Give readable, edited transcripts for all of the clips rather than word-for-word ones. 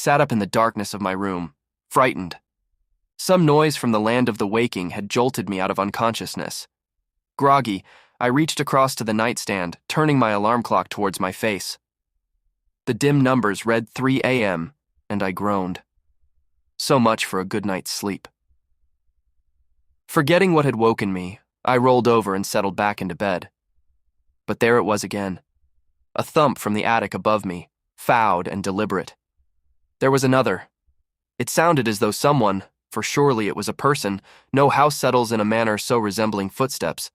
sat up in the darkness of my room, frightened. Some noise from the land of the waking had jolted me out of unconsciousness. Groggy, I reached across to the nightstand, turning my alarm clock towards my face. The dim numbers read 3 a.m., and I groaned. So much for a good night's sleep. Forgetting what had woken me, I rolled over and settled back into bed. But there it was again. A thump from the attic above me, foul and deliberate. There was another. It sounded as though someone, for surely it was a person, no house settles in a manner so resembling footsteps,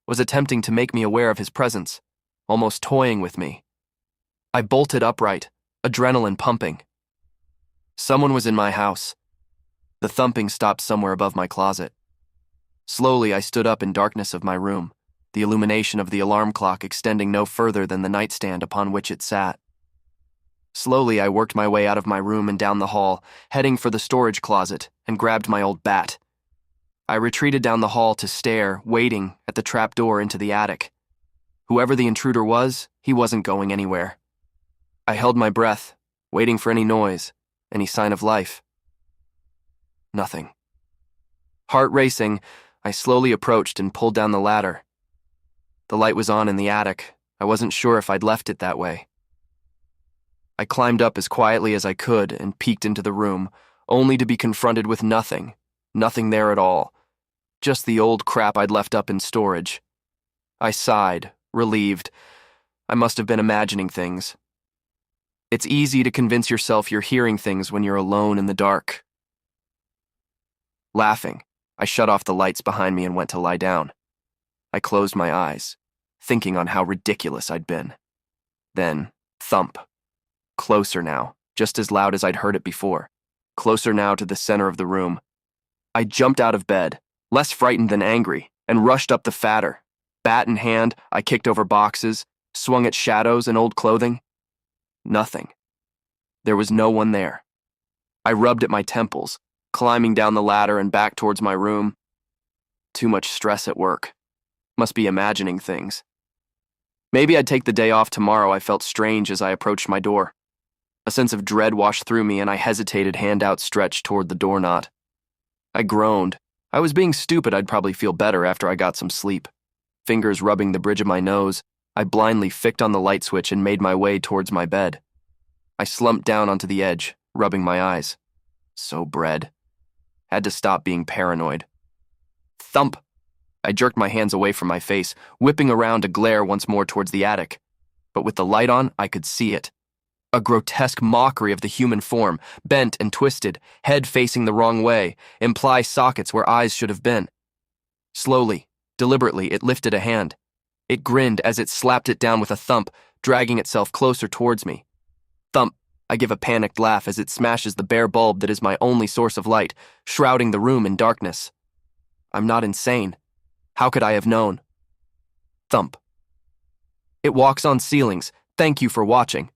was attempting to make me aware of his presence, almost toying with me. I bolted upright, adrenaline pumping. Someone was in my house. The thumping stopped somewhere above my closet. Slowly, I stood up in darkness of my room, the illumination of the alarm clock extending no further than the nightstand upon which it sat. Slowly, I worked my way out of my room and down the hall, heading for the storage closet, and grabbed my old bat. I retreated down the hall to stare, waiting, at the trap door into the attic. Whoever the intruder was, he wasn't going anywhere. I held my breath, waiting for any noise, any sign of life. Nothing. Heart racing, I slowly approached and pulled down the ladder. The light was on in the attic. I wasn't sure if I'd left it that way. I climbed up as quietly as I could and peeked into the room, only to be confronted with nothing there at all. Just the old crap I'd left up in storage. I sighed, relieved. I must have been imagining things. It's easy to convince yourself you're hearing things when you're alone in the dark. Laughing, I shut off the lights behind me and went to lie down. I closed my eyes, thinking on how ridiculous I'd been. Then, thump. Closer now, just as loud as I'd heard it before. Closer now to the center of the room. I jumped out of bed, less frightened than angry, and rushed up the fatter. Bat in hand, I kicked over boxes, swung at shadows and old clothing. Nothing. There was no one there. I rubbed at my temples, climbing down the ladder and back towards my room. Too much stress at work. Must be imagining things. Maybe I'd take the day off tomorrow. I felt strange as I approached my door. A sense of dread washed through me and I hesitated, hand outstretched toward the door knot. I groaned. I was being stupid. I'd probably feel better after I got some sleep. Fingers rubbing the bridge of my nose, I blindly flicked on the light switch and made my way towards my bed. I slumped down onto the edge, rubbing my eyes. So bred. Had to stop being paranoid. Thump! I jerked my hands away from my face, whipping around to glare once more towards the attic. But with the light on, I could see it. A grotesque mockery of the human form, bent and twisted, head facing the wrong way, imply sockets where eyes should have been. Slowly, deliberately, it lifted a hand. It grinned as it slapped it down with a thump, dragging itself closer towards me. Thump! I give a panicked laugh as it smashes the bare bulb that is my only source of light, shrouding the room in darkness. I'm not insane. How could I have known? Thump. It walks on ceilings. Thank you for watching.